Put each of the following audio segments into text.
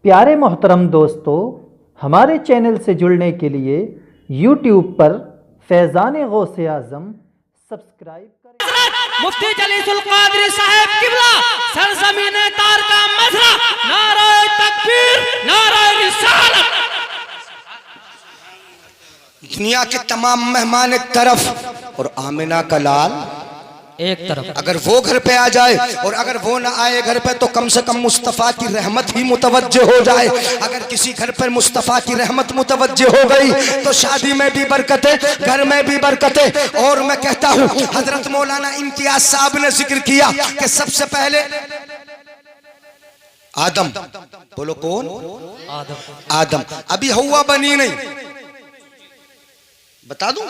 प्यारे मोहतरम दोस्तों, हमारे चैनल से जुड़ने के लिए यूट्यूब पर फैज़ान गौसे आज़म सब्सक्राइब करें। मुफ्ती जलीसुल कादरी साहब किबला सरजमीन तार का मजरा, नाराए तकबीर, नाराए रिसालत। दुनिया के तमाम मेहमान एक तरफ और आमिना का लाल एक तरफ। अगर वो घर पे आ जाए और अगर वो ना आए घर पे तो कम से कम मुस्तफ़ा की रहमत ही मुतवज्जे हो जाए। अगर किसी घर पर मुस्तफ़ा की रहमत मुतवज्जे हो गई तो शादी में भी बरकतें, घर में भी बरकतें। और मैं कहता हूँ, हजरत मौलाना इम्तियाज साहब ने जिक्र किया कि सबसे पहले आदम, बोलो कौन? आदम। अभी हव्वा बनी नहीं, बता दूं,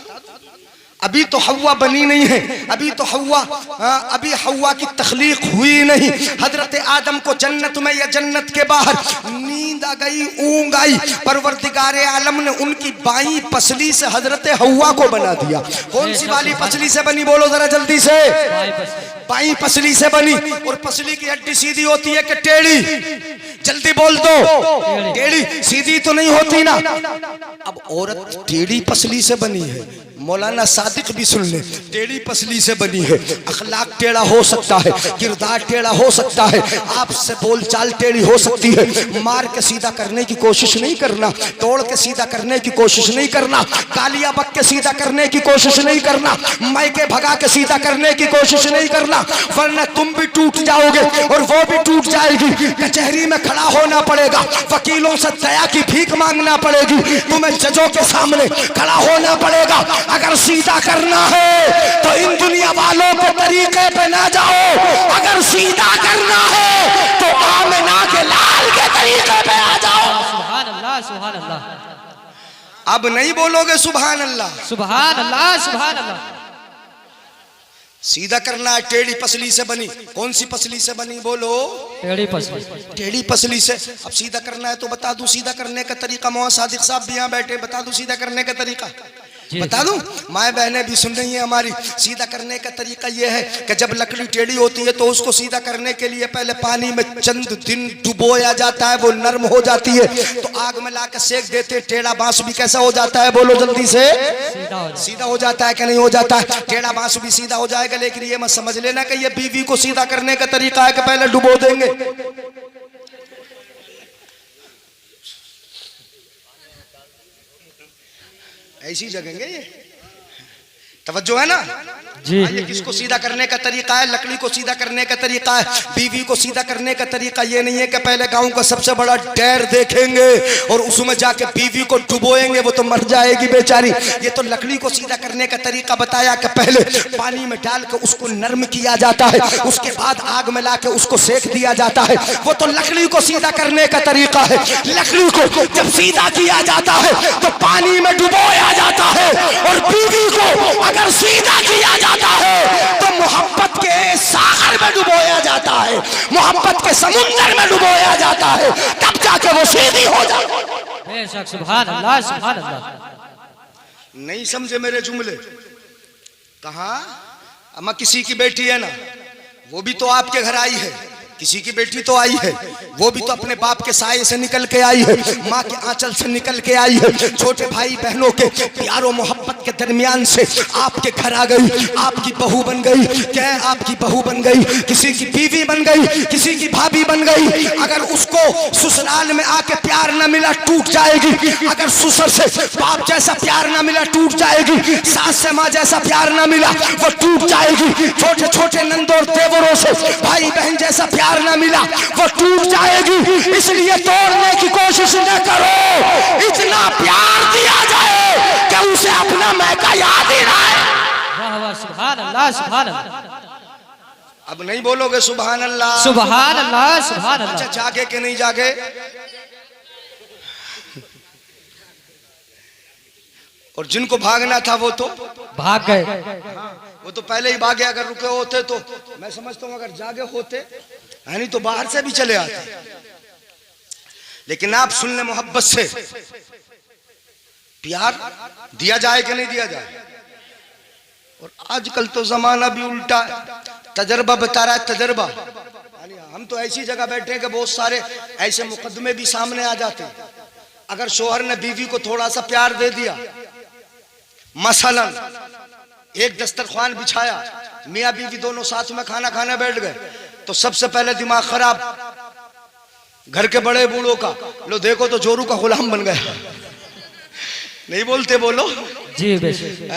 अभी तो हव्वा बनी नहीं है, अभी तो अभी हव्वा की तख्लीक हुई नहीं। हजरत आदम को जन्नत में या जन्नत के बाहर नींद आ गई, ऊंघ आई, परवरदिगारे आलम ने उनकी बाईं पसली से हजरत हव्वा को बना दिया। कौन सी वाली पसली से बनी, बोलो जरा जल्दी से? बाईं पसली से बनी। और पसली की हड्डी सीधी होती है कि टेढ़ी? जल्दी बोल दो, टेढ़ी। सीधी तो नहीं होती ना। अब औरत टेढ़ी पसली से बनी है, मौलाना सादिक भी सुन ले, टेढ़ी पसली से बनी है। अखलाक टेढ़ा हो सकता है, किरदार टेढ़ा हो सकता है, आपसे बोलचाल टेढ़ी हो सकती है। मार के सीधा करने की कोशिश नहीं करना, तोड़ के सीधा करने की कोशिश नहीं करना, कालिया बक के सीधा करने की कोशिश नहीं करना, मायके भगा के सीधा करने की कोशिश नहीं करना, वरना तुम भी टूट जाओगे और वो भी टूट जाएगी। कचहरी में खड़ा होना पड़ेगा, वकीलों से दया की भीख मांगना पड़ेगी, तुम्हें जजों के सामने खड़ा होना पड़ेगा। अगर सीधा करना है तो इन दुनिया वालों के तरीके पे ना जाओ, अगर सीधा करना है तो आमिना के लाल के तरीके पे आ जाओ। सुभान अल्लाह, सुभान अल्लाह। अब नहीं बोलोगे सुभान अल्लाह? सुभान अल्लाह, सुभान अल्लाह। सीधा करना है, टेढ़ी पसली से बनी। कौन सी पसली से बनी, बोलो? टेढ़ी पसली। टेढ़ी पसली से। अब सीधा करना है तो बता दूं सीधा करने का तरीका। मौलाना सादिक साहब भी यहाँ बैठे, बता दूं सीधा करने का तरीका? बता दूं? माए बहनें भी सुन रही हैं हमारी। सीधा करने का तरीका यह है कि जब लकड़ी टेढ़ी होती है तो उसको सीधा करने के लिए पहले पानी में चंद दिन डुबोया जाता है, वो नरम हो जाती है तो आग में लाकर सेक देते। टेढ़ा बांस भी कैसा हो जाता है, बोलो जल्दी से? सीधा हो जाता है कि नहीं हो जाता है? टेढ़ा बांस भी सीधा हो जाएगा, लेकिन ये मत समझ लेना कि ये बीवी को सीधा करने का तरीका है कि पहले डुबो देंगे। ऐसी जगेंगे ये, तवज्जो है ना जी? ये किसको सीधा करने का तरीका है? लकड़ी को सीधा करने का तरीका है। बीवी को सीधा करने का तरीका ये नहीं है कि पहले गांव का सबसे बड़ा डैर देखेंगे और उसमें जाके बीवी को डुबोएंगे, वो तो मर जाएगी बेचारी। ये तो लकड़ी को सीधा करने का तरीका बताया कि पहले पानी में डाल के उसको नर्म किया जाता है, उसके बाद आग में ला के उसको सेक दिया जाता है। वो तो लकड़ी को सीधा करने का तरीका है। लकड़ी को जब सीधा किया जाता है तो पानी में डुबोया जाता है, और बीवी को अगर सीधा किया जाता है तो मोहब्बत के सागर में डुबोया जाता है, मोहब्बत के समुंदर में डुबोया जाता है, तब जाके वो सीधी हो जाती है। बेशक, सुभान अल्लाह, सुभान अल्लाह। नहीं समझे मेरे जुमले? कहा अम्मा किसी की बेटी है ना, वो भी तो आपके घर आई है, किसी की बेटी तो आई है, वो भी तो अपने बाप के साये से निकल के आई है, माँ के आंचल से निकल के आई है, छोटे भाई बहनों के प्यारो मोहब्बत के दरमियान से आपके घर आ गई, आपकी बहू बन गई। क्या आपकी बहू बन गई? किसी की बीवी बन गई, किसी की भाभी बन गई। अगर उसको ससुराल में आके प्यार न मिला टूट जाएगी, अगर ससुर से बाप जैसा प्यार न मिला टूट जाएगी, सास से माँ जैसा प्यार न मिला वो टूट जाएगी, छोटे छोटे नंदों देवरों से भाई बहन जैसा प्यार ना मिला वो टूट जाएगी। इसलिए तोड़ने की कोशिश न करो, इतना प्यार दिया जाए कि उसे अपना मैका याद ही ना आए। वाह वाह, सुभान अल्लाह, सुभान अल्लाह। अब नहीं बोलोगे सुभान अल्लाह? सुभान अल्लाह, सुभान अल्लाह। अच्छा, जागे कि नहीं जागे? और जिनको भागना था वो तो भाग गए। वो तो पहले ही भागे। अगर रुके होते तो मैं समझता हूँ अगर जागे होते है नहीं तो बाहर से भी चले आते। लेकिन आप सुन ले, मोहब्बत से प्यार दिया जाए कि नहीं दिया जाए? और आजकल तो जमाना भी उल्टा है। तजर्बा बता रहा है, तजर्बा हम तो ऐसी जगह बैठे हैं कि बहुत सारे ऐसे मुकदमे भी सामने आ जाते हैं। अगर शोहर ने बीवी को थोड़ा सा प्यार दे दिया, मसलन एक दस्तरख्वान बिछाया, मियाँ बीवी दोनों साथ में खाना खाने बैठ गए, तो सबसे पहले दिमाग खराब घर के बड़े बूढ़ों का, लो देखो तो जोरू का गुलाम बन गया। नहीं बोलते बोलो जी बेशक।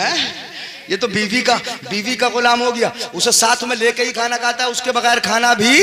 ये तो बीवी का गुलाम हो गया, उसे साथ में लेके ही खाना खाता है, उसके बगैर खाना भी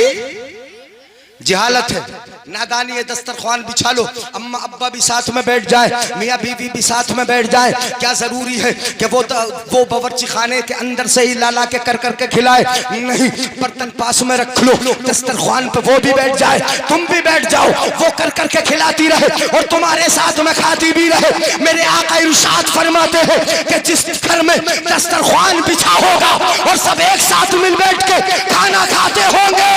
जहालत है, नादानी है। दस्तरख्वान बिछा लो, अम्मा अब्बा भी साथ में बैठ जाए, मियाँ बीवी भी साथ में बैठ जाए, क्या जरूरी है कि वो बावर्ची खाने के अंदर से ही ला के कर करके खिलाए? नहीं, बर्तन पास में रख लो, दस्तरख्वान पे वो भी बैठ जाए, तुम भी बैठ जाओ, वो कर करके खिलाती रहे और तुम्हारे साथ में खाती भी रहे। मेरे आका इरशाद फरमाते हैं कि जिस घर में दस्तरख्वान बिछा होगा और सब एक साथ मिल बैठ के खाना खाते होंगे,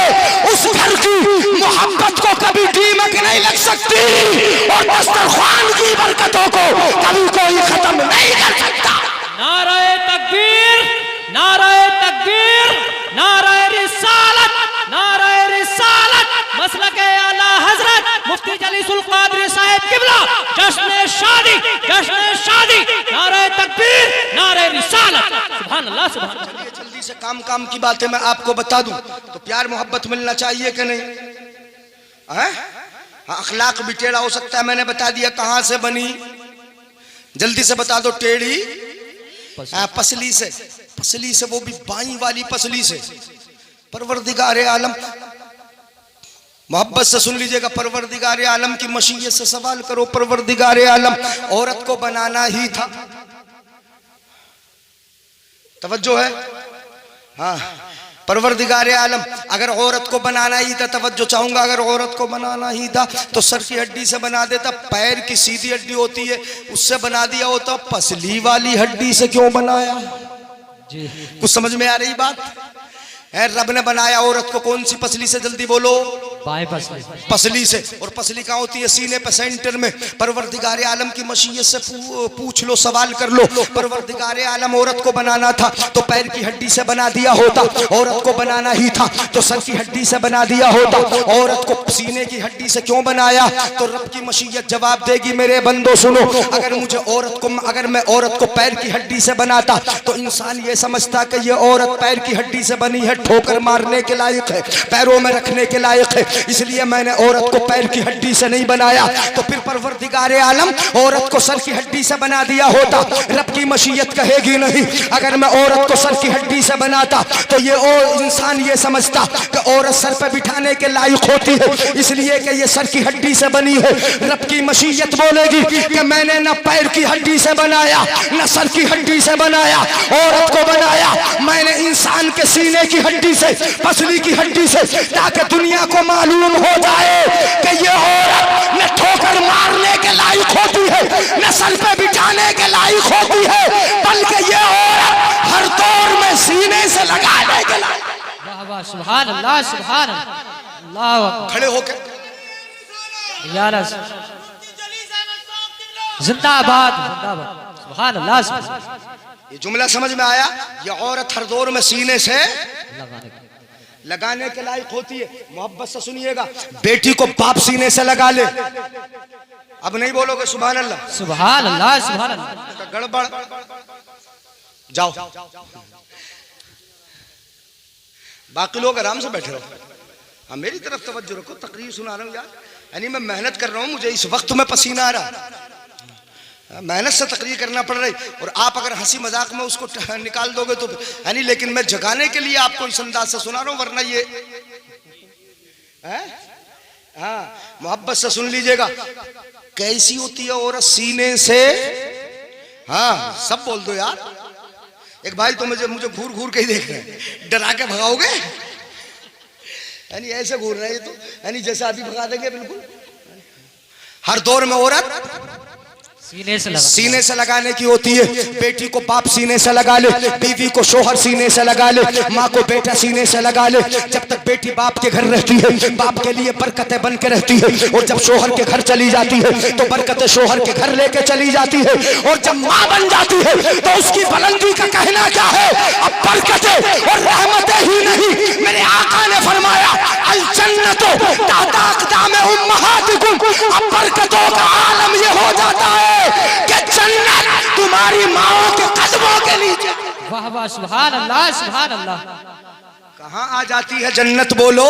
उस घर की मोहब्बत को कभी दीमक नहीं लग सकती और दस्तरख्वान की बरकतों को कभी कोई खत्म नहीं कर सकता। नाराए तकबीर, नाराए तकबीर, नाराए रिसालत, नाराए रिसालत, मसलके आला हजरत मुफ्ती जलीसुल कादरी साहब किबला, जश्न शादी, जश्न शादी, नाराए तकबीर, नाराए रिसालत। सुभान अल्लाह, सुभान अल्लाह। जल्दी से काम की बातें मैं आपको बता दूं, तो प्यार मोहब्बत मिलना चाहिए कि नहीं? हाँ, अखलाक भी टेढ़ा हो सकता है, मैंने बता दिया कहां से बनी, जल्दी से बता दो। टेढ़ी पसली से, पसली से, वो भी बाई वाली पसली से। परवरदिगार आलम, मोहब्बत से सुन लीजिएगा, परवरदिगार आलम की मशीयत से सवाल करो। परवरदिगार आलम औरत को बनाना ही था, तवज्जो है? हाँ, परवरदिगार आलम अगर औरत को बनाना ही था, तवज्जो चाहूंगा, अगर औरत को बनाना ही था तो सर की हड्डी से बना देता, पैर की सीधी हड्डी होती है उससे बना दिया होता, पसली वाली हड्डी से क्यों बनाया? जी, कुछ समझ में आ रही बात है? रब ने बनाया औरत को कौन सी पसली से? जल्दी बोलो। बाएं पसली, पसली से। और पसली कहाँ होती है? सीने पे, सेंटर में। परवरदिगार आलम की मशीयत से पूछ लो, सवाल कर लो। परवरदिगार आलम औरत को बनाना था तो पैर की हड्डी से बना दिया होता, औरत को बनाना ही था तो सर की हड्डी से बना दिया होता, औरत को सीने की हड्डी से क्यों बनाया? तो रब की मशीयत जवाब देगी, मेरे बंदो सुनो, अगर मुझे औरत को, अगर मैं औरत को पैर की हड्डी से बनाता तो इंसान ये समझता कि ये औरत पैर की हड्डी से बनी है, ठोकर मारने के लायक है, पैरों में रखने के लायक है, इसलिए मैंने औरत को पैर की हड्डी से नहीं बनाया। तो फिर परवरदिगार आलम औरत को सर की हड्डी से बना दिया होता। रब की मशीयत कहेगी नहीं, अगर मैं औरत को सर की हड्डी से बनाता तो ये इंसान ये समझता कि औरत सर पर बिठाने के लायक होती है, इसलिए कि ये सर की हड्डी से बनी है। रब की मशीयत बोलेगी कि मैंने न पैर की हड्डी से बनाया न सर की हड्डी से बनाया, औरत को बनाया मैंने इंसान के सीने की हड्डी से, पसली की हड्डी से, ताकि दुनिया को मालूम हो जाए कि ये औरत न ठोकर मारने के लायक होती है न सर पे बिठाने के लायक होती है, बल्कि ये औरत हर दौर में सीने से लगाने के लायक। वाह वाह, सुभान अल्लाह, सुभान अल्लाह। खड़े होकर जिंदाबाद, जिंदाबाद, सुभान अल्लाह, सुभान अल्लाह। ये जुमला समझ में आया? ये औरत हर दौर में सीने से लगाने के लायक होती है। मोहब्बत से सुनिएगा, बेटी को बाप सीने से लगा ले, अब नहीं बोलोगे सुभान अल्लाह? सुभान अल्लाह, सुभान अल्लाह। गड़बड़, जाओ बाकी लोग आराम से बैठे रहो। हाँ, मेरी तरफ तवज्जो रखो, तकरीर सुना रहा हूँ यार, यानी मैं मेहनत कर रहा हूँ, मुझे इस वक्त में पसीना आ रहा, मेहनत से तकरीर करना पड़ रही, और आप अगर हंसी मजाक में उसको निकाल दोगे तो यानी, लेकिन मैं जगाने के लिए आपको इस अंदाज से सुना रहा हूँ, वरना ये हाँ, मोहब्बत से सुन लीजिएगा, कैसी होती है औरत सीने से। हाँ, सब बोल दो यार। एक भाई तो मुझे घूर घूर के ही देख रहे हैं, डरा के भगाओगे? यानी ऐसे घूर रहे हैं तो, यानी जैसे अभी भगा देंगे बिल्कुल। हर दौर में औरत सीने से लगाने की होती है। बेटी को बाप सीने से लगा ले, बीवी को शोहर सीने से लगा ले, माँ को बेटा सीने से लगा ले। जब तक बेटी बाप के घर रहती है बाप के लिए बरकतें बन के रहती है, और जब शोहर के घर चली जाती है तो बरकतें शोहर के घर लेके चली जाती है। और जब माँ बन जाती है तो उसकी बुलंदी का कहना क्या है, अब बरकतें और रहमतें ही नहीं, मेरे आका ने फरमाया अल जन्नतो ताता अक़दामे उम्महातिकुम, अब बरकतों का आलम ये हो जाता है कि जन्नत तुम्हारी माओ के कदमों के नीचे। वाह वाह, सुभान अल्लाह, सुभान अल्लाह। कहाँ आ जाती है जन्नत, बोलो?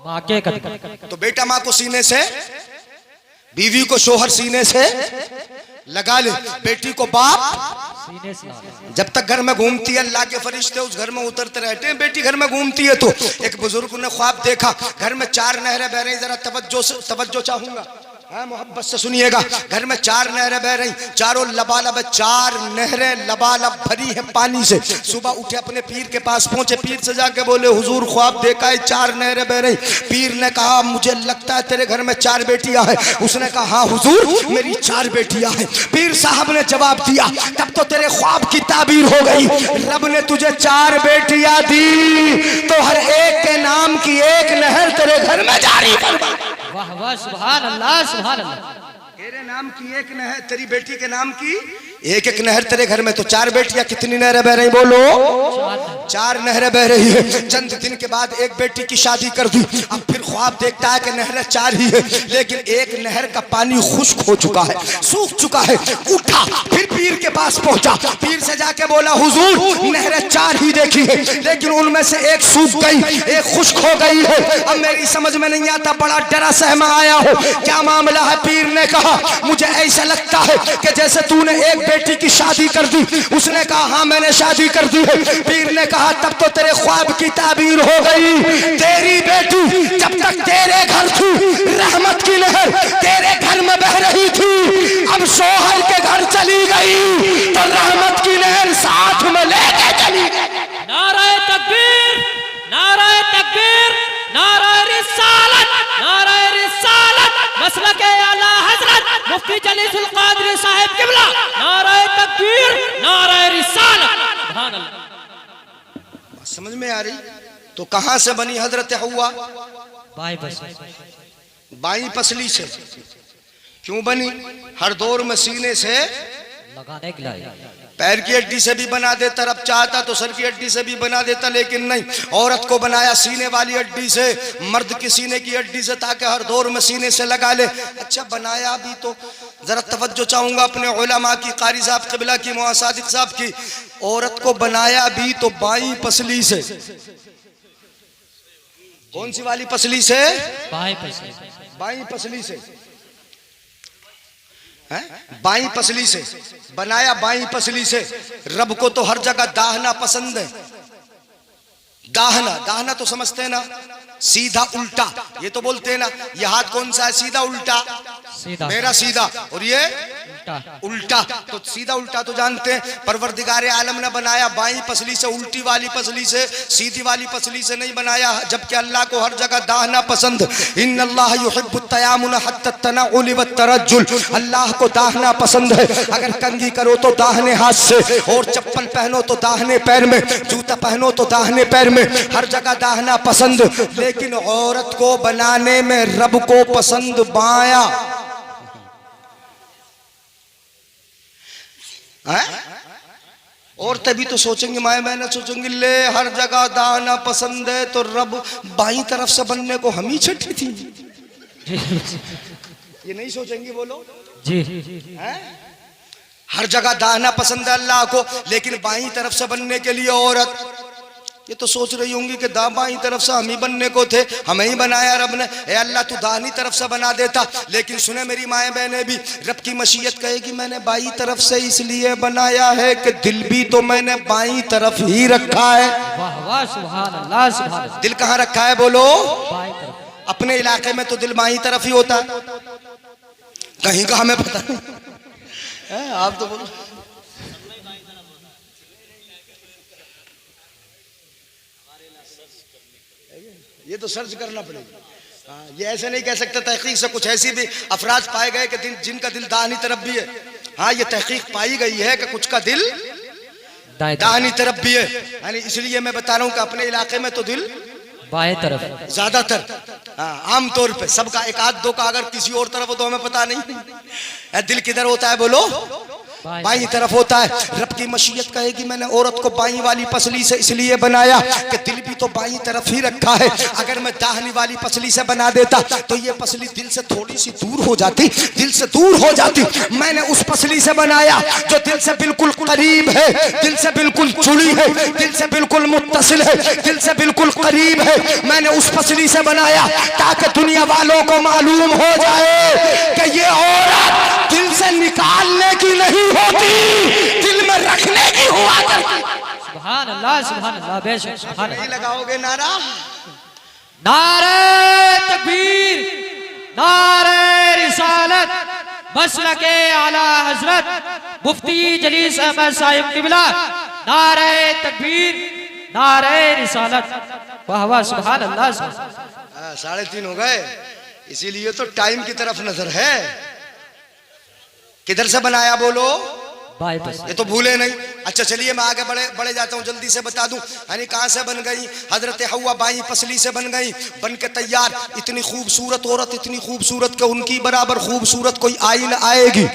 माँ के कदम। तो बेटा माँ को सीने से, बीवी को शोहर सीने से लगा ले, बेटी को बाप सीने से लगा। जब तक घर में घूमती है अल्लाह के फरिश्ते उस घर में उतरते रहते हैं। बेटी घर में घूमती है तो एक बुजुर्ग ने ख्वाब देखा, घर में 4 नहरें बह रही, जरा तवज्जो चाहूंगा, मोहब्बत से सुनिएगा। घर में 4 नहरें बह रही, चारों लबालब, 4 नहरें लबालब भरी है पानी से। सुबह उठे अपने पीर के पास पहुंचे, पीर से जाके बोले हुजूर ख्वाब देखा है 4 नहरें बह रही। पीर ने कहा मुझे लगता है तेरे घर में 4 बेटियां हैं। उसने कहा हाँ हुजूर मेरी 4 बेटियां हैं। पीर साहब ने जवाब दिया तब तो तेरे ख्वाब की ताबीर हो गई, रब ने तुझे 4 बेटियां दी तो हर एक के नाम की 1 नहर तेरे घर में जारी फरमा। वाह वाह, सुभान अल्लाह, सुभान अल्लाह। तेरे नाम की 1 नहर, तेरी बेटी के नाम की 1 नहर तेरे घर में, तो 4 बेटियां कितनी नहरें बह रही, बोलो? 4 नहरें बह रही है। चंद दिन के बाद एक बेटी की शादी कर दी। अब फिर ख्वाब देखता है कि नहरें 4 ही है, लेकिन 1 नहर का पानी खुश्क हो चुका है, सूख चुका है। उठा फिर पीर के पास पहुंचा, पीर से जाके बोला हुजूर नहरें 4 ही देखी है, लेकिन उनमें से 1 सूख गई, 1 खुश्क हो गई है। अब मेरी समझ में नहीं आता, बड़ा डरा सहमा आया हो, क्या मामला है? पीर ने कहा मुझे ऐसा लगता है कि जैसे तूने एक बेटी की शादी कर दी। उसने कहा हाँ मैंने शादी कर दी है। पीर ने कहा तब तो तेरे ख्वाब की ताबीर हो गई। तेरी बेटी जब तक तेरे घर थी रहमत की लहर तेरे घर में बह रही थी, अब शोहर के घर चली गई तो रहमत की लहर साथ में लेके चली गई। नाराए तकबीर, नाराए तकबीर, नाराए रिसालत, नाराए रिसालत, मसलके आला हजरत मुफ्ती जलीसुल कादरी साहिब किबला। नाराए तकबीर, नाराए रिसालत। सुभान अल्लाह। समझ में आ रही? तो कहां से बनी हजरत हव्वा? बाई पसली से। क्यों बनी? हर दौर में सीने से लगाने के लिए। पैर की हड्डी से भी बना देता, रब चाहता तो सर की हड्डी से भी बना देता, लेकिन नहीं, औरत को बनाया सीने वाली हड्डी से, मर्द की सीने की हड्डी से, ताकि हर दौर में सीने से लगा ले। अच्छा बनाया भी तो जरा तवज्जो चाहूंगा अपने उलमा की, कारी साहब क़िबला की, मुआ सादिक साहब की, औरत को बनाया भी तो बाई पसली से। कौन सी वाली पसली से? बाई पसली से। बाई पसली से बनाया, बाई पसली से। रब को तो हर जगह दाहना पसंद है। दाहना, दाहना तो समझते हैं ना, सीधा उल्टा, ये तो बोलते हैं ना, ये हाथ कौन सा है? सीधा उल्टा, सीधा। मेरा सीधा और ये उल्टा। तो सीधा उल्टा तो जानते हैं। परवरदिगार आलम ने बनाया बाई पसली से, उल्टी वाली पसली से, सीधी वाली पसली से नहीं बनाया, जबकि अल्लाह को हर जगह दाहना पसंद। इन्नल्लाह युहिब्बुत तयामुन हत्ता तनाउल व तरज्जुल, अल्लाह को दाहना पसंद है। अगर कंघी करो तो दाहने हाथ से, और चप्पल पहनो तो दाहने पैर में, जूता पहनो तो दाहने पैर में, हर जगह दाहना पसंद। लेकिन औरत को बनाने में रब को पसंद बाया। और तभी तो सोचेंगे, मैं सोचूंगी ले हर जगह दाना पसंद है तो रब बाई तरफ से बनने को हम ही छठी थी। ये नहीं सोचेंगी, बोलो जी। हर जगह दाना पसंद है अल्लाह को, लेकिन बाई तरफ से बनने के लिए औरत, ये तो सोच रही होंगी कि बाई तरफ से हम ही बनने को थे, हमें ही बनाया रब ने। ए अल्लाह तू दाहिनी तरफ से बना देता। लेकिन सुने मेरी माएँ बहनें भी, रब की मशीयत कहेगी मैंने बाई तरफ से इसलिए बनाया है कि दिल भी तो मैंने बाई तरफ ही रखा है। वाह वाह, सुभान अल्लाह, सुभान अल्लाह। दिल कहाँ रखा है, बोलो? बाई तरफ। अपने इलाके में तो दिल बाई तरफ ही होता है, कहीं का हमें पता नहीं। आप तो बोलो ये तो सर्च करना पड़ेगा। ये ऐसे नहीं कह सकते। तहकीक से कुछ ऐसी भी अफराज पाए गए कि जिनका दिल दाहिनी तरफ भी है। हाँ, ये तहकीक पाई गई है कि कुछ का दिल दाहिनी तरफ भी है। यानी इसलिए मैं बता रहा हूँ कि अपने इलाके में तो दिल बाएं तरफ ज्यादातर, हाँ, आमतौर पे सबका, एक आध दो का अगर किसी और तरफ हो तो हमें पता नहीं। दिल किधर होता है बोलो? बाईं तरफ होता है। रब की मशीयत कहेगी मैंने औरत को बाईं वाली पसली से इसलिए बनाया कि दिल भी तो बाईं तरफ ही रखा है। अगर मैं दाहिनी वाली पसली से बना देता तो ये पसली दिल से थोड़ी सी दूर हो जाती, दिल से दूर हो जाती। मैंने उस पसली से बनाया जो दिल से बिल्कुल करीब है, दिल से बिल्कुल जुड़ी है, दिल से बिल्कुल मुत्तसिल है, दिल से बिल्कुल करीब है। मैंने उस पसली से बनाया ताकि दुनिया वालों को मालूम हो जाए कि ये औरत दिल से निकालने की नहीं होती, दिल में रखने की हुआ करती। सुभान अल्लाह बेशक सुभान नहीं लगाओगे नारा? नारे तकबीर, नारे रिसालत, मसलके आला हजरत मुफ्ती जलीस अहमद साहिब किबला। नारे तकबीर, नारे रिसालत, वाह वाह सुभान अल्लाह। 3:30 हो गए, इसीलिए तो टाइम की तरफ नजर है। किधर से बनाया बोलो? बाएं पास। ये तो भूले नहीं। अच्छा चलिए मैं आगे बढ़े जाता हूँ, जल्दी से बता दूं। यानी कहां से बन गई? हजरत हव्वा बाईं पसली से बन गई, बन के तैयार। इतनी खूबसूरत औरत, इतनी खूबसूरत कि उनकी बराबर खूबसूरत कोई आई न आएगी।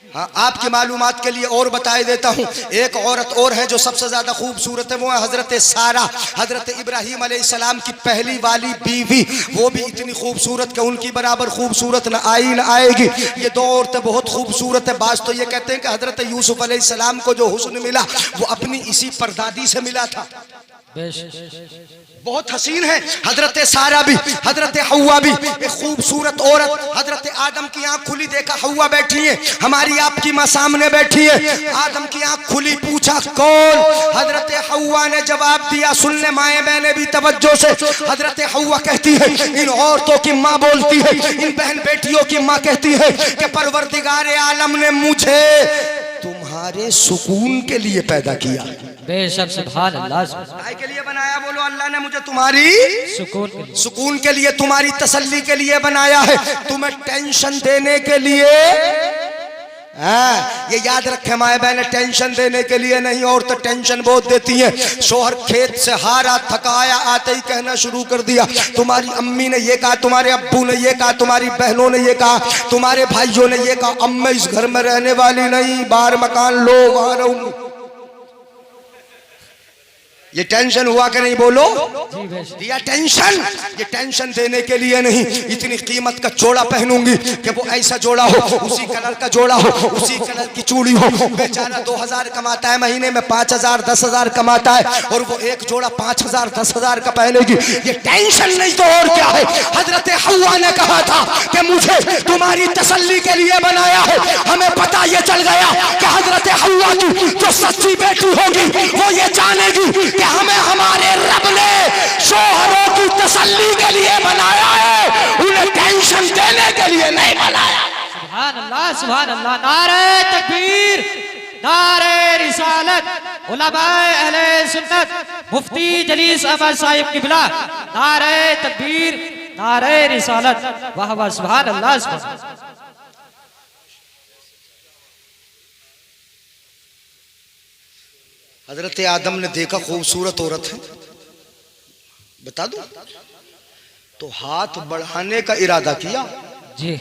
हाँ, आपकी मालूमात के लिए और बताए देता हूँ। एक औरत और है जो सबसे ज्यादा खूबसूरत है, वो है हजरत सारा, हजरत इब्राहिम अलैहिस्सलाम की पहली वाली बीवी। वो भी इतनी खूबसूरत कि उनकी बराबर खूबसूरत न आई न आएगी। ये दो औरतें बहुत खूबसूरत है। बाज तो ये कहते हैं कि हजरत यूसुफ अलैहिस्सलाम को जो हुस्न मिला वो अपनी इसी परदादी से मिला था। बहुत हसीन है हजरत सारा भी, हजरत हव्वा भी, एक खूबसूरत औरत। हजरत आदम की आंख खुली, देखा हव्वा बैठी है, हमारी आपकी माँ सामने बैठी है। आदम की आंख खुली, पूछा कौन? हजरत हव्वा ने जवाब दिया। सुन ले माए बहने भी तवज्जो से। हजरत हव्वा कहती है, इन औरतों की माँ बोलती है, इन बहन बेटियों की माँ कहती है कि परवरदिगार आलम ने मुझे तुम्हारे सुकून के लिए पैदा किया। बेशक सुभान अल्लाह। काय के लिए बनाया बोलो? अल्लाह ने मुझे तुम्हारी सुकून के लिए, तुम्हारी तसल्ली के लिए बनाया है, तुम्हें टेंशन देने के लिए। हाँ, ये याद रखे माए बहने, टेंशन देने के लिए नहीं। और तो टेंशन बहुत देती है। शोहर खेत से हारा थकाया आते ही कहना शुरू कर दिया, तुम्हारी अम्मी ने ये कहा, तुम्हारे अब्बू ने ये कहा, तुम्हारी बहनों ने ये कहा, तुम्हारे भाइयों ने ये कहा, अब मैं इस घर में रहने वाली नहीं, बाहर मकान लो, वहां रहूंगी। ये टेंशन हुआ कि नहीं बोलो? दिया टेंशन। ये टेंशन देने के लिए नहीं, इतनी कीमत का जोड़ा पहनूंगी कि वो ऐसा जोड़ा हो, उसी कलर का जोड़ा हो, उसी कलर की चूड़ी हो। बेचारा 2000 कमाता है महीने में, 5000 10,000 कमाता है, और वो एक जोड़ा 5000 10,000 का पहनेगी। ये टेंशन नहीं तो और क्या है? हजरत हव्वा ने कहा था कि मुझे तुम्हारी तसल्ली के लिए बनाया है। हमें पता ये चल गया कि हजरत हव्वा की जो सच्ची बेटी होगी वो ये जानेगी कि हमें हमारे रब ने शोहरों की तसल्ली के लिए बनाया है, उन्हें टेंशन देने के लिए नहीं बनाया। सुभान अल्लाह सुभान अल्लाह। नारे तकबीर, नारे रिसालत, उलमाए अहले सुन्नत मुफ्ती जलीस अहमद साहिब किबला। नारे तकबीर, नारे रिसालत, वाह वाह सुभान अल्लाह सुभान। हजरत आदम ने देखा खूबसूरत औरत है, बता दूं, तो हाथ बढ़ाने का इरादा किया। जी।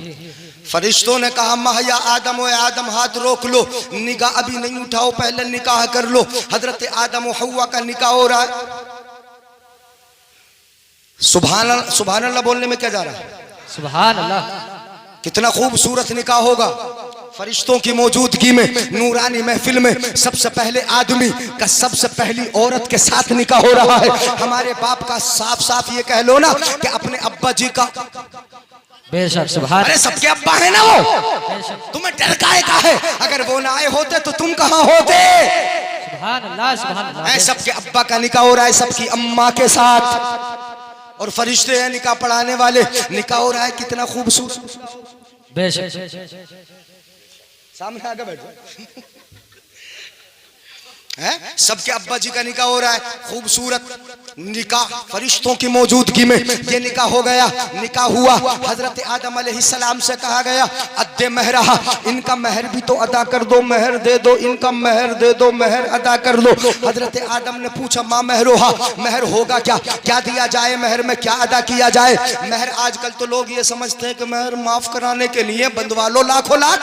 फरिश्तों ने कहा महया आदम, ओ आदम हाथ रोक लो, निगाह अभी नहीं उठाओ, पहले निकाह कर लो। हजरत आदम और हव्वा का निकाह हो रहा है। सुभान अल्लाह बोलने में क्या जा रहा है? सुभान अल्लाह। कितना खूबसूरत निकाह होगा फरिश्तों की मौजूदगी में, नूरानी महफिल में। सबसे पहले आदमी का सबसे पहली औरत के साथ निकाह हो रहा है। हमारे बाप का साफ साफ ये कह लो ना कि अपने अब्बा जी का। बेशक सुभान। अरे सबके अब्बा है ना वो, तुम्हें डर काहे का है? अगर वो ना आए होते तो तुम कहां होते? सुभान अल्लाह सुभान अल्लाह। सबके अब्बा का निकाह हो रहा है, सबकी अम्मा के साथ, और फरिश्ते हैं निकाह पढ़ाने वाले। निकाह हो रहा है, कितना खूबसूरत। बेशक। सामने आगे बैठो। है, सबके अब्बा जी का निकाह हो रहा है, खूबसूरत निकाह फरिश्तों की मौजूदगी में ये निकाह हो गया। निकाह हुआ, हजरत आदम अलैहिस्सलाम से कहा गया अद्दे महरहा, इनका महर भी तो अदा कर दो, महर दे दो, इनका महर दे दो, महर अदा कर दो। हजरत आदम ने पूछा माँ महरोहा, महर होगा क्या, क्या दिया जाए, महर में क्या अदा किया जाए। महर आजकल तो लोग ये समझते हैं कि महर माफ कराने के लिए बंधवा लो लाखों लाख,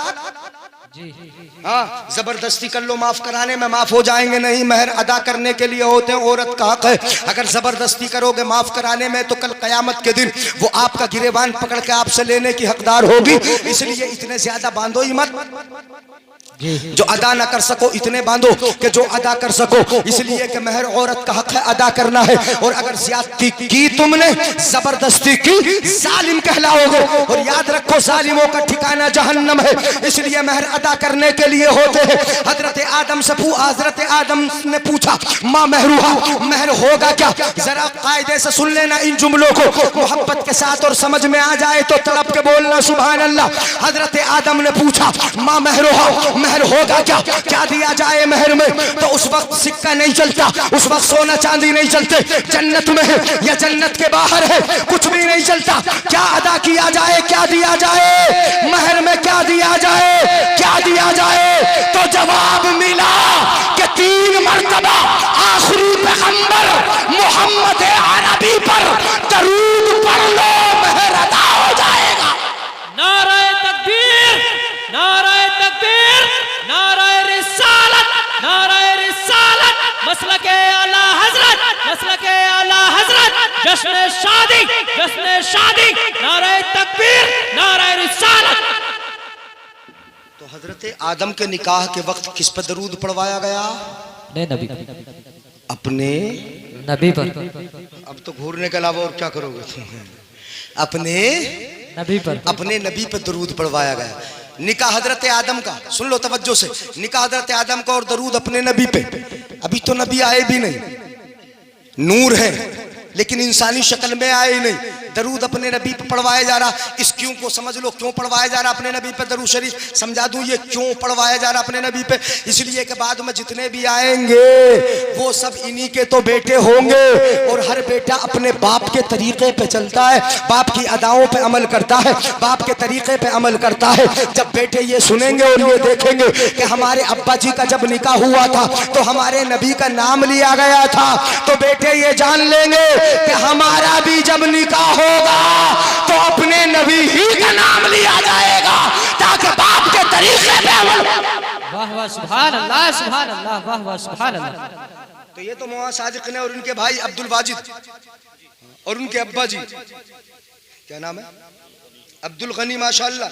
हाँ जबरदस्ती कर लो माफ कराने में माफ हो जाएंगे, नहीं, महर अदा करने के लिए होते हैं, औरत का हक है। अगर जबरदस्ती करोगे माफ कराने में तो कल कयामत के दिन वो आपका गिरेबान पकड़ के आपसे लेने की हकदार होगी। इसलिए इतने ज्यादा बांधो ही मत, जो अदा ना कर सको इतने बांधो कि जो अदा कर सको, इसलिए कि महर औरत का हक है, अदा करना है। और अगर ज्यादती की तुमने, जबरदस्ती की, जालिम कहलाओगे। और याद रखो जालिमों का ठिकाना जहन्नम है, इसलिए महर अदा करने के लिए होते हैं। हजरत आदम ने पूछा माँ महरूहा, महर होगा क्या। जरा कायदे से सुन लेना इन जुमलों को, मोहब्बत के साथ और समझ में आ जाए तो तड़प के बोलना सुभान अल्लाह। हजरत आदम ने पूछा माँ महरूहा, महर होगा क्या, क्या दिया जाए महर में। तो उस वक्त सिक्का नहीं चलता, उस वक्त सोना चांदी नहीं चलते, जन्नत में है या जन्नत के बाहर है कुछ भी नहीं चलता। क्या अदा किया जाए, क्या दिया जाए, महर में क्या दिया जाए, क्या दिया जाए। तो जवाब मिला कि 3 मरतबा आखिरी पैगंबर मोहम्मद अरबी पर दरूद पढ़ लो, महर अदा हो जाएगा। नाराए तकबीर, नाराए तकबीर, नाराए रिसालत, नाराए रिसालत, मसलके आला हजरत, मसलके आला हजरत, जश्न शादी, जश्न शादी, नाराए तकबीर, नाराए रिसालत। तो हजरत आदम के निकाह के वक्त किस पर दरूद पढ़वाया गया, नबी, अपने नबी पर। अब तो घूरने के अलावा और क्या करोगे तुम, अपने नबी पर, अपने नबी पर दरूद पढ़वाया गया। निकाह हजरत आदम का, सुन लो तवज्जो से, निकाह हजरत आदम का और दरूद अपने नबी पे। अभी तो नबी आए भी नहीं, नूर है लेकिन इंसानी शक्ल में आए नहीं, दरूद अपने नबी पे पढ़वाया जा रहा। इस क्यों को समझ लो, क्यों पढ़वाया जा रहा अपने नबी पे दरूद शरीफ, समझा दूं ये क्यों पढ़वाया जा रहा अपने नबी पे। इसलिए कि बाद में जितने भी आएंगे वो सब इन्हीं के तो बेटे होंगे, और हर बेटा अपने बाप के तरीके पे चलता है, बाप की अदाओं पे अमल करता है, बाप के तरीके पे अमल करता है। जब बेटे ये सुनेंगे और ये देखेंगे कि हमारे अब्बा जी का जब निकाह हुआ था तो हमारे नबी का नाम लिया गया था, तो बेटे ये जान लेंगे कि हमारा भी जब निकाह होगा तो अपने नबी ही का नाम लिया जाएगा, ताकि बाप के तरीके पे अमल। वाह वाह सुभान अल्लाह, सुभान अल्लाह, वाह वाह सुभान अल्लाह। तो ये तो मौलाना सादिक ने और उनके भाई अब्दुल वाजिद और उनके अब्बा जी, क्या नाम है, अब्दुल गनी, माशाअल्लाह,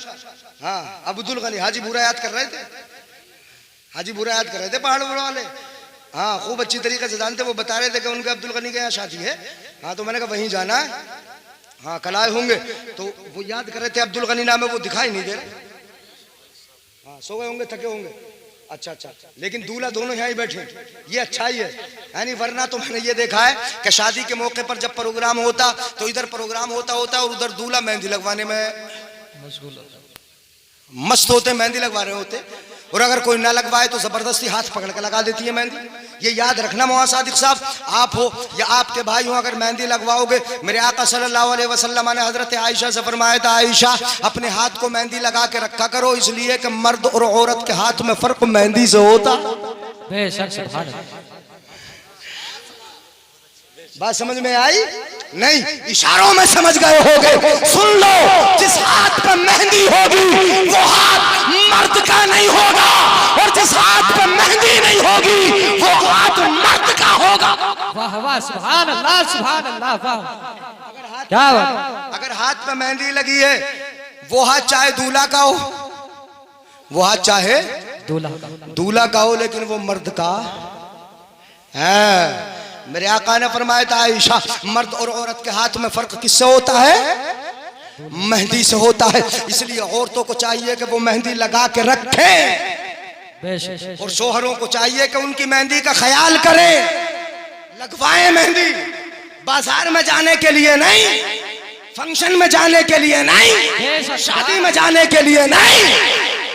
हाँ अब्दुल गनी, हाजी बुरा याद कर रहे थे, हाजी बुरा याद कर रहे थे पहाड़ वाले, हाँ खूब अच्छी तरीके से जानते। वो बता रहे थे कि उनके अब्दुल गनी के यहाँ शादी है, हाँ तो मैंने कहा वहीं जाना है, हाँ कल आए होंगे। तो वो याद कर रहे थे, अब्दुल गनी नाम है, वो दिखाई नहीं दे रहे, हाँ सो गए होंगे, थके होंगे। अच्छा अच्छा, लेकिन दूल्हा दोनों यहाँ ही बैठे, ये अच्छा ही है, यानी वरना तो मैंने ये देखा है कि शादी के मौके पर जब प्रोग्राम होता तो इधर प्रोग्राम होता है और उधर दूल्हा मेहंदी लगवाने में मस्त होते, मेहंदी लगवा रहे होते, और अगर कोई ना लगवाए तो जबरदस्ती हाथ पकड़ के लगा देती है मेहंदी। ये याद रखना मौलाना सादिक साहब, आप हो या आपके भाई हो, अगर मेहंदी लगवाओगे, मेरे आका सल्लल्लाहु अलैहि वसल्लम ने हजरत आयशा से फरमाया था, आयशा अपने हाथ को मेहंदी लगा के रखा करो, इसलिए कि मर्द और औरत के हाथ में फर्क मेहंदी से होता। बात समझ में आई नहीं, इशारों में समझ गए होगे। सुन लो, जिस हाथ पे मेहंदी होगी वो हाथ मर्द का नहीं होगा, और जिस हाथ पे मेहंदी नहीं होगी वो हाथ मर्द का होगा। वाह वाह सुभान अल्लाह, सुभान अल्लाह, वाह क्या बात। अगर हाथ पे मेहंदी लगी है वो हाथ चाहे दूल्हा का हो, वो हाथ चाहे दूल्हा का हो, लेकिन वो मर्द का है। मेरे आका ने फरमाया था, आयशा मर्द और औरत के हाथ में फर्क किससे होता है, मेहंदी से होता है। इसलिए औरतों को चाहिए कि वो मेहंदी लगा के रखें, और शोहरों को चाहिए कि उनकी मेहंदी का ख्याल करें, लगवाएं मेहंदी। बाजार में जाने के लिए नहीं, फंक्शन में जाने के लिए नहीं, शादी में जाने के लिए नहीं,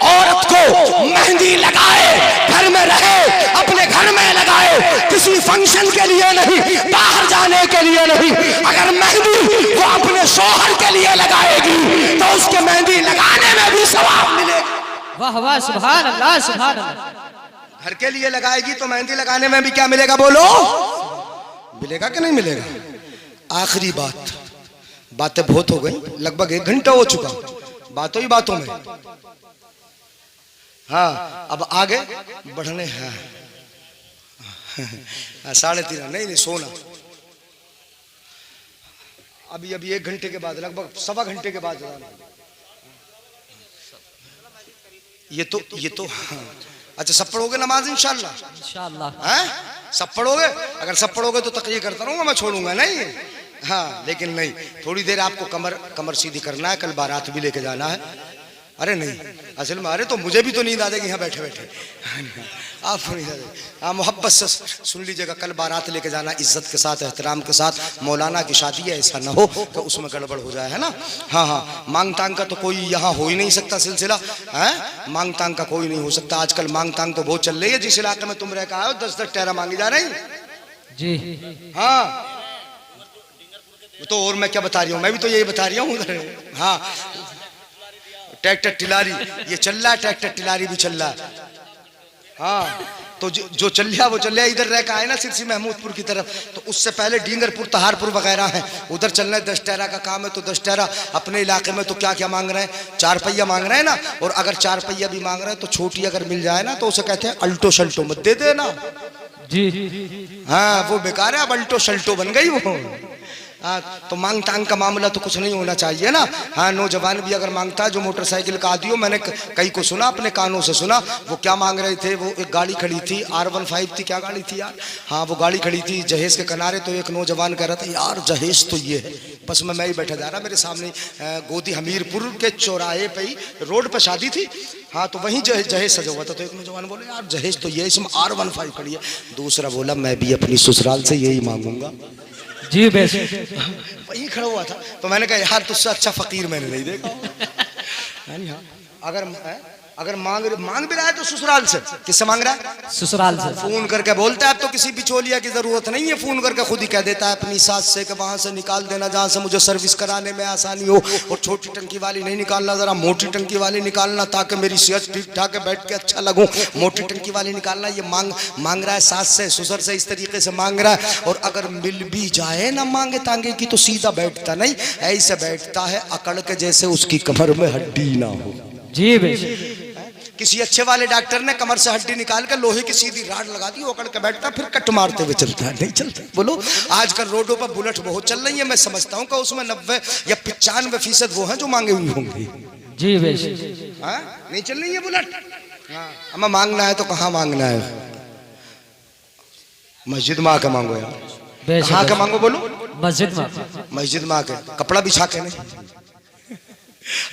औरत को मेहंदी लगाए, घर में रहे, अपने घर में लगाए, किसी फंक्शन के लिए नहीं, बाहर जाने के लिए नहीं। अगर मेहंदी वो अपने शौहर के लिए लगाएगी तो उसके मेहंदी लगाने में भी सवाब मिलेगा। वाह वाह, सुभान अल्लाह, सुभान अल्लाह। घर के लिए लगाएगी तो मेहंदी लगाने में भी क्या मिलेगा, बोलो? मिलेगा कि नहीं मिलेगा? आखिरी बात, बातें बहुत हो गई, लगभग 1 घंटा हो चुका बातों ही बातों में। हाँ, अब आगे बढ़ने हैं। 3:30 नहीं सोना। अभी 1 घंटे के बाद, लगभग 1.25 घंटे के बाद ये तो हाँ। अच्छा, सब पढ़ोगे नमाज इंशाल्लाह? इंशाल्लाह। हैं? सब पढ़ोगे? अगर सब पढ़ोगे तो तकरीर करता रहूंगा, मैं छोड़ूंगा नहीं। हाँ, लेकिन नहीं, थोड़ी देर आपको कमर सीधी करना है, कल बारात भी लेके जाना है। अरे नहीं, असल में अरे तो मुझे भी तो नींद आ जाएगी यहाँ बैठे बैठे। आपको नहीं आ जाएगी? हाँ, मोहब्बत से सुन लीजिएगा, कल बारात लेके जाना इज्जत के साथ, एहतराम के साथ। मौलाना की शादी है, ऐसा ना हो कि उसमें गड़बड़ हो जाए, है ना? हाँ हाँ, मांग तांग का तो कोई यहाँ हो ही नहीं सकता सिलसिला है। मांग तांग का कोई नहीं हो सकता। आजकल मांग तांग तो बहुत चल रही है। जिस इलाके में तुम रह के आए हो 10-10 टहरा मांगी जा रही जी। हाँ, तो और मैं क्या बता रही हूँ, मैं भी तो यही बता रही हूँ उधर। हाँ, ट्रैक्टर टिलारी ये चल रहा है, ट्रैक्टर टिलारी भी चल रहा है। हाँ, तो जो चल रहा वो चल रहा है। इधर रह के आए ना सिरसी महमूदपुर की तरफ, तो उससे पहले डींगरपुर, तहारपुर वगैरह है, उधर चलना है। 10 टहरा का काम है, तो 10 टहरा अपने इलाके में तो क्या क्या मांग रहे हैं, 4 पहिया मांग रहे हैं ना। और अगर 4 पहिया भी मांग रहे हैं तो छोटी अगर मिल जाए ना तो उसे कहते हैं अल्टो शल्टो, मत दे देना जी। हाँ, वो बेकार है, अब अल्टो शल्टो बन गई वो। हाँ, तो मांग तांग का मामला तो कुछ नहीं होना चाहिए ना। हाँ, नौजवान भी अगर मांगता है, जो मोटरसाइकिल का आदि हो, मैंने कई को सुना, अपने कानों से सुना। वो क्या मांग रहे थे, वो एक गाड़ी खड़ी थी, R15 थी, क्या गाड़ी थी यार? हाँ, वो गाड़ी खड़ी थी जहेज के किनारे। तो एक नौजवान कह रहा था, यार जहेज तो ये है। बस मैं ही बैठा जा रहा, मेरे सामने गोदी हमीरपुर के चौराहे पे ही रोड पे शादी थी। हाँ, तो वहीं जहेज सजा हुआ था। तो एक नौजवान बोले, यार जहेज तो ये, इसमें R15 खड़ी है। दूसरा बोला, मैं भी अपनी ससुराल से यही मांगूंगा जी। बेश वही खड़ा हुआ था। तो मैंने कहा, यार तुझसे अच्छा फकीर मैंने नहीं देखा। अगर मांग भी रहा है तो ससुराल से। किससे मांग रहा है? ससुराल से। फोन करके बोलता है, अब तो किसी बिचौलिया की जरूरत नहीं है, फोन करके खुद ही कह देता है अपनी सास से कि वहां से निकाल देना जहां से मुझे सर्विस कराने में आसानी हो। और छोटी टंकी वाली नहीं निकालना, जरा मोटी टंकी वाली निकालना, ताकि मेरी सेहत ठीक ठाक है, बैठ के अच्छा लगूं। मोटी टंकी वाली निकालना। ये मांग रहा है सास से, ससुर से, इस तरीके से मांग रहा है। और अगर मिल भी जाए ना मांगे तांगे की, तो सीधा बैठता नहीं, ऐसे बैठता है अकड़ के, जैसे उसकी कमर में हड्डी ना हो। जी बेश। किसी अच्छे वाले डॉक्टर ने कमर से हड्डी निकाल कर लोहे की सीधी राड लगा दी, ओकड़ के बैठता, फिर कट मारते हुए चलता है। नहीं चलता। बोलो, आजकल रोडों पर बुलेट बहुत चल रही है। मैं समझता हूँ कि उसमें 90 या 95% वो हैं जो मांगे हुए होंगे। जी बेश। हाँ, नहीं चल रही है बुलेट। हाँ, हमें मांगना है तो कहाँ मांगना है? मस्जिद में आके मांगो यार। कहाँ के मांगो बोलो? मस्जिद में। मस्जिद में आके कपड़ा बिछा के नहीं,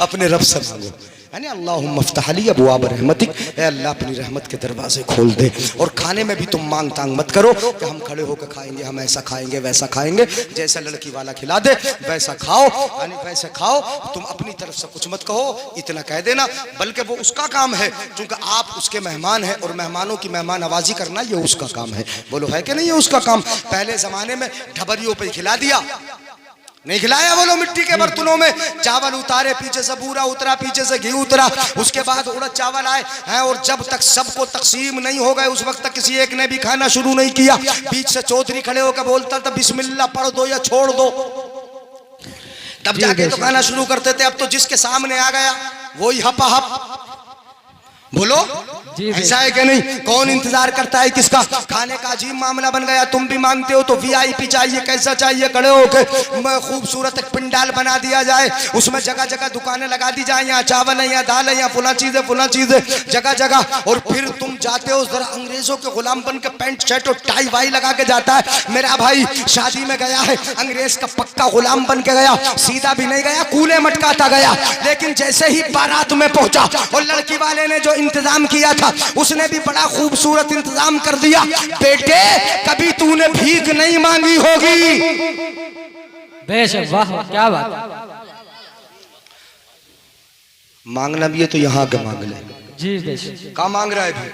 अपने रब से मांगो। अल्लाहुम्मा फ़्तह ली अबवाब रहमतिक, अल्लाह अपनी रहमत के दरवाजे खोल दे। और खाने में भी तुम मांग तांग मत करो कि हम खड़े होकर खाएंगे, हम ऐसा खाएंगे वैसा खाएंगे। जैसा लड़की वाला खिला दे वैसा खाओ, यानी वैसे खाओ। तुम अपनी तरफ से कुछ मत कहो, इतना कह देना। बल्कि वो उसका काम है, क्योंकि आप उसके मेहमान हैं, और मेहमानों की मेहमान नवाजी करना ये उसका काम है। बोलो, है कि नहीं है उसका काम? पहले जमाने में ढबरियों पर खिला दिया, नहीं खिलाया? बोलो, मिट्टी के बर्तनों में चावल उतारे, पीछे से बूरा उतरा, पीछे से घी उतरा, उसके बाद उड़द चावल आए हैं। और जब तक सबको तकसीम नहीं हो गए, उस वक्त तक किसी एक ने भी खाना शुरू नहीं किया। बीच से चौधरी खड़े होकर बोलता था, बिस्मिल्लाह पढ़ दो या छोड़ दो, तब जाके तो खाना शुरू करते थे। अब तो जिसके सामने आ गया वही हपा हप। बोलो, ऐसा है कि नहीं? कौन इंतजार करता है किसका? खाने का अजीब मामला बन गया। तुम भी मांगते हो तो VIP चाहिए, कैसा चाहिए? खड़े होके खूबसूरत एक पंडाल बना दिया जाए, उसमें जगह जगह दुकानें लगा दी जाए, यहाँ चावल है, यहाँ दाल है, यहाँ फुला चीज है, जगह जगह। और फिर तुम जाते हो जरा अंग्रेजों के गुलाम बन के, पैंट शर्ट और टाई वाई लगा के जाता है। मेरा भाई शादी में गया है, अंग्रेज का पक्का गुलाम बन के गया, सीधा भी नहीं गया, कूले मटकाता गया। लेकिन जैसे ही बारात में पहुंचा और लड़की वाले ने जो इंतजाम किया था, उसने भी बड़ा खूबसूरत इंतजाम कर दिया। बेटे, कभी तूने भीख नहीं मांगी होगी। बेशक, वाह, क्या बात। मांगना भी है तो यहाँ के मांग ले। जी बेशक। कहाँ मांग रहा है भीख?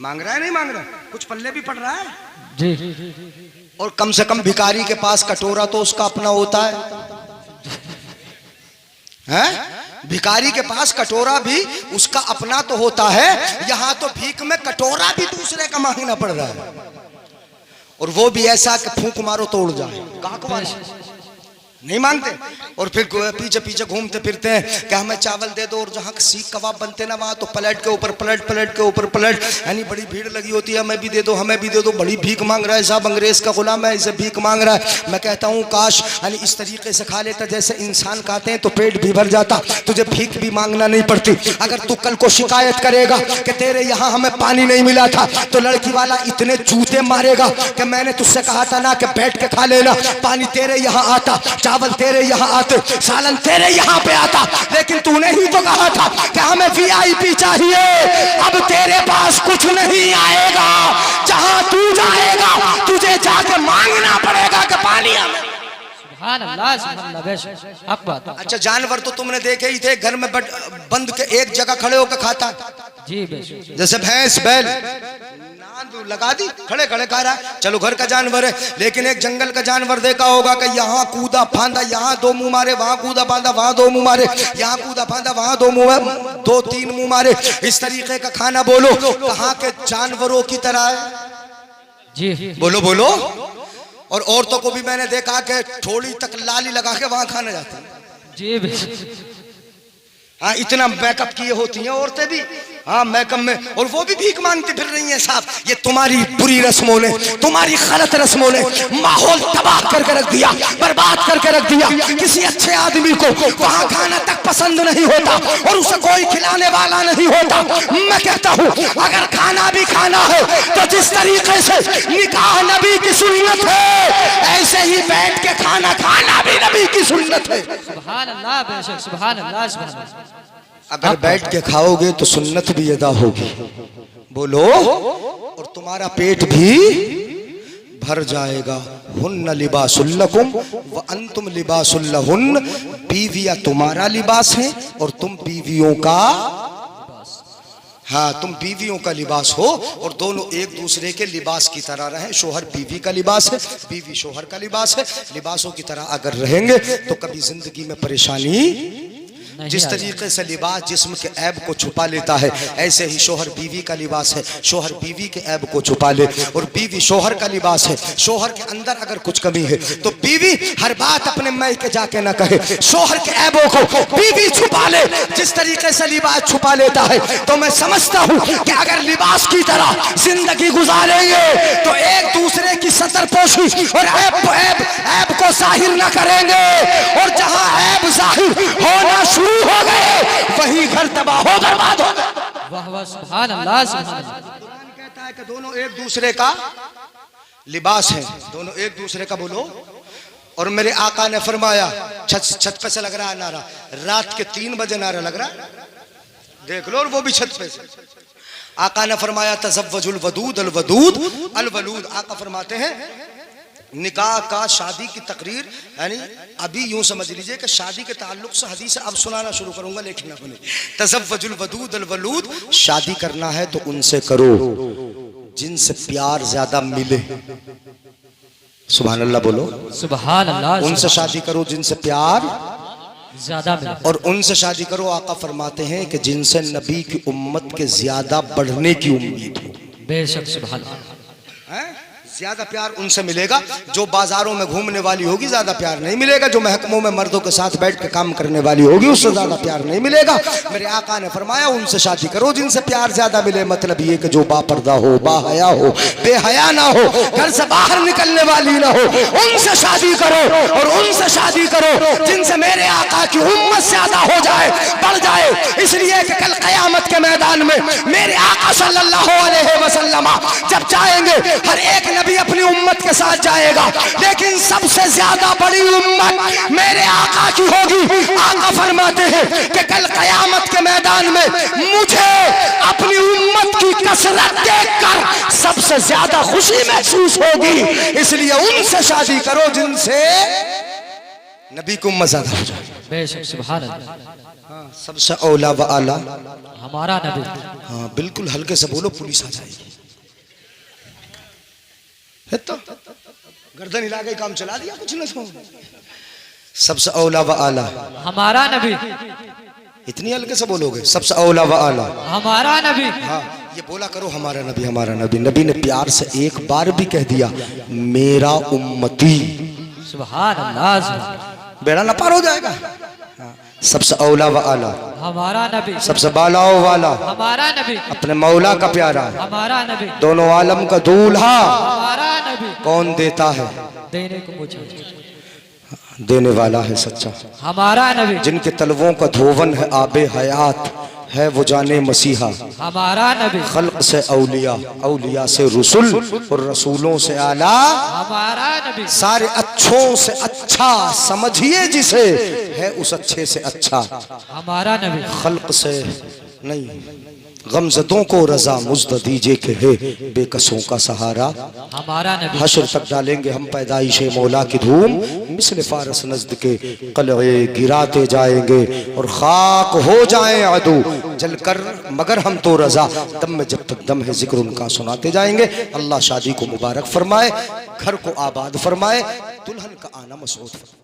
मांग रहा है नहीं मांग रहा, कुछ पल्ले भी पड़ रहा है। जी और कम से कम भिखारी के पास कटोरा तो उसका अपना होता है? भिखारी के पास कटोरा भी उसका अपना तो होता है। यहाँ तो भीख में कटोरा भी दूसरे का मांगना पड़ रहा है, और वो भी ऐसा कि फूंक मारो तोड़ जाए। कहाँ नहीं मांगते, और फिर पीछे पीछे घूमते फिरते हैं कि हमें चावल दे दो, और जहाँ सीख कबाब बनते ना वहाँ तो प्लेट के ऊपर प्लेट, प्लेट के ऊपर प्लेट, यानी बड़ी भीड़ लगी होती है, हमें भी दे दो, हमें भी दे दो। बड़ी भीख मांग रहा है साहब, अंग्रेज का गुलाम है, इसे भीख मांग रहा है। मैं कहता हूँ काश यानी इस तरीके से खा लेता जैसे इंसान खाते हैं तो पेट भी भर जाता, तुझे भीख भी मांगना नहीं पड़ती। अगर तू कल को शिकायत करेगा कि तेरे यहाँ हमें पानी नहीं मिला था, तो लड़की वाला इतने जूते मारेगा कि मैंने तुझसे कहा था ना कि बैठ के खा लेना, पानी तेरे यहाँ आता, चावल तेरे यहाँ आते, सालन तेरे यहाँ पे आता, लेकिन तूने ही तो कहा था कि हमें वीआईपी चाहिए। अब तेरे पास कुछ नहीं आएगा, जहां तू जाएगा तुझे जाके मांगना पड़ेगा कि पानी हमें। सुभान अल्लाह, सुभान अल्लाह, बेशक हक बात। अच्छा जानवर तो तुमने देखे ही थे, घर में बंद के एक जगह खड़े होकर खाता। जी बेशक। जैसे भैंस बैल लगा दी, खड़े खड़े खा रहा है, चलो घर का जानवर है। लेकिन एक जंगल का जानवर देखा होगा कि यहाँ कूदा फांदा, यहाँ दो मुंह मारे, वहां कूदा फांदा, वहां दो मुंह मारे, यहाँ कूदा फांदा, वहां दो मुंह, दो तीन मुंह मारे। इस तरीके का खाना बोलो कहाँ के जानवरों की तरह है? जी बोलो बोलो। और औरतों को भी मैंने देखा कि थोड़ी तक लाली लगा के वहां खाने जाते हैं। जी बेशक। हाँ, इतना मेकअप किए होती हैं औरतें भी, हाँ मेकअप में, और वो भी भीख मांगती फिर रही हैं साहब। ये तुम्हारी बुरी रस्मों ने, तुम्हारी गलत रस्मों ने माहौल तबाह करके रख दिया, बर्बाद करके रख दिया। किसी अच्छे आदमी को वहां खाना तक पसंद नहीं होता और उसे कोई खिलाने वाला नहीं होता। मैं कहता हूँ अगर खाना भी खाना है तो जिस तरीके से निकाह नबी की सुन्नत है, ऐसे ही बैठ के खाना खाना भी नबी की सुन्नत है। सुभान अल्लाह, बेशक सुभान अल्लाह, सुभान अल्लाह। अगर बैठ के खाओगे तो सुन्नत भी अदा होगी, बोलो, और तुम्हारा पेट भी भर जाएगा। हुन्ना लिबासुल लकुम व अंतुम लिबासुल लहुन्न, बीवियां तुम्हारा लिबास है और तुम बीवियों का, हाँ तुम बीवियों का लिबास हो, और दोनों एक दूसरे के लिबास की तरह रहें। शोहर बीवी का लिबास है, बीवी शोहर का लिबास है। लिबासों की तरह अगर रहेंगे तो कभी जिंदगी में परेशानी, जिस तरीके से लिबास जिस्म के ऐब को छुपा लेता है, ऐसे ही शोहर बीवी का लिबास है, शोहर बीवी के ऐब को छुपा ले, और बीवी शोहर का लिबास है। शोहर के अंदर अगर कुछ कमी है तो बीवी हर बात अपने मैके जाके ना कहे, शोहर के ऐबों को बीवी छुपा ले। जिस तरीके से लिबास छुपा लेता है, तो मैं समझता हूँ कि अगर लिबास की तरह जिंदगी गुजारेंगे तो एक दूसरे की सतरपोशी और ऐब को जाहिर न करेंगे, और जहाँ ऐब जाहिर होना शुरू हो गए वही घर तबाह हो, बर्बाद हो गए। वाह वाह, सुभान अल्लाह, सुभान अल्लाह। कुरान कहता है कि दोनों एक दूसरे का लिबास है, दोनों एक दूसरे का, बोलो। और मेरे आका ने फरमाया, छत पे से लग रहा है नारा, रात के 3 बजे नारा लग रहा है, देख लो, और वो भी छत पे से। आका ने फरमाया तज़व्वजुल वदूद अल वदूद अल वलूद। आका फरमाते हैं निकाह का, शादी की तकरीर, यानी अभी यूं समझ लीजिए कि शादी के ताल्लुक से हदीस अब सुनाना शुरू करूंगा, लेकिन ना बने। तज़व्वजुल वदूद अल वलूद, शादी करना है तो उनसे करो जिनसे प्यार ज्यादा मिले। सुभान अल्लाह, बोलो सुभान अल्लाह। उनसे शादी करो जिनसे प्यार ज्यादा मिले, और उनसे शादी करो, आका फरमाते हैं कि जिनसे नबी की उम्मत के ज्यादा बढ़ने की उम्मीद हो। बेशक सुभान अल्लाह। ज्यादा प्यार उनसे मिलेगा। जो बाजारों में घूमने वाली होगी ज्यादा प्यार नहीं मिलेगा, जो महकमों में मर्दों के साथ बैठ के काम करने वाली होगी उससे ज्यादा प्यार नहीं मिलेगा। मेरे आका ने फरमाया उनसे शादी करो जिनसे प्यार ज्यादा मिले। मतलब ये कि जो बापर्दा हो, बाहया हो, बेहया ना हो, घर से बाहर निकलने वाली ना हो, उनसे शादी करो। और उनसे शादी करो जिनसे मेरे आका की उम्मत ज्यादा हो जाए, बढ़ जाए। इसलिए कि कल कयामत के मैदान में मेरे आका सल्लल्लाहु अलैहि वसल्लम जब जाएंगे, हर एक नबी अपनी उम्मत के साथ जाएगा, लेकिन सबसे ज्यादा बड़ी उम्मत मेरे आका की होगी। आका फरमाते हैं कि कल कयामत के मैदान में मुझे अपनी उम्मत की कसरत देखकर सबसे ज्यादा खुशी महसूस होगी। इसलिए उनसे शादी करो जिनसे नबी की उम्मत ज्यादा हो जाए। बेशक सुभान अल्लाह। हाँ, सबसे औला व आला हमारा नबी। हाँ बिल्कुल हल्के से बोलो, पुलिस आ जाएगी। है तो गर्दन हिला के काम चला दिया, कुछ न सुन। सबसे औला व आला हमारा नबी। इतनी हल्के से बोलोगे, सबसे औला व आला हमारा नबी। हाँ ये बोला करो, हमारा नबी हमारा नबी। नबी ने प्यार से एक बार भी कह दिया मेरा उम्मती, सुभान अल्लाह। बेड़ा न पार हो जाएगा। हाँ, सबसे औला व आला हमारा नबी। सबसे बालाओ वाला हमारा नबी। अपने मौला का प्यारा, हमारा नबी। दोनों आलम का दूल्हा हमारा नबी। कौन देता है? देने को मुझे देने वाला है सच्चा। हमारा नबी। जिनके तलवों का धोवन है आबे हयात है वो जाने मसीहा। हमारा नबी। खल्क से औलिया, औलिया से रसूल और रसूलों से आला। हमारा नबी। सारे अच्छों से अच्छा समझिए जिसे, है उस अच्छे से अच्छा। हमारा नबी। खल्क से नहीं, गमजदों को रजा मुज्द दीजिए के है बेकसों का सहारा। हमारा नबी। हश्र तक डालेंगे हम पैदाइशे मौला की धूम, मिस्ल फारस नज़्द के कलए गिराते जाएंगे और खाक हो जाएं अदू जलकर, मगर हम तो रजा दम में जब तक दम है जिक्र उनका सुनाते जाएंगे। अल्लाह शादी को मुबारक फरमाए, घर को आबाद फरमाए, दुल्हन का आना मसऊद फरमाए।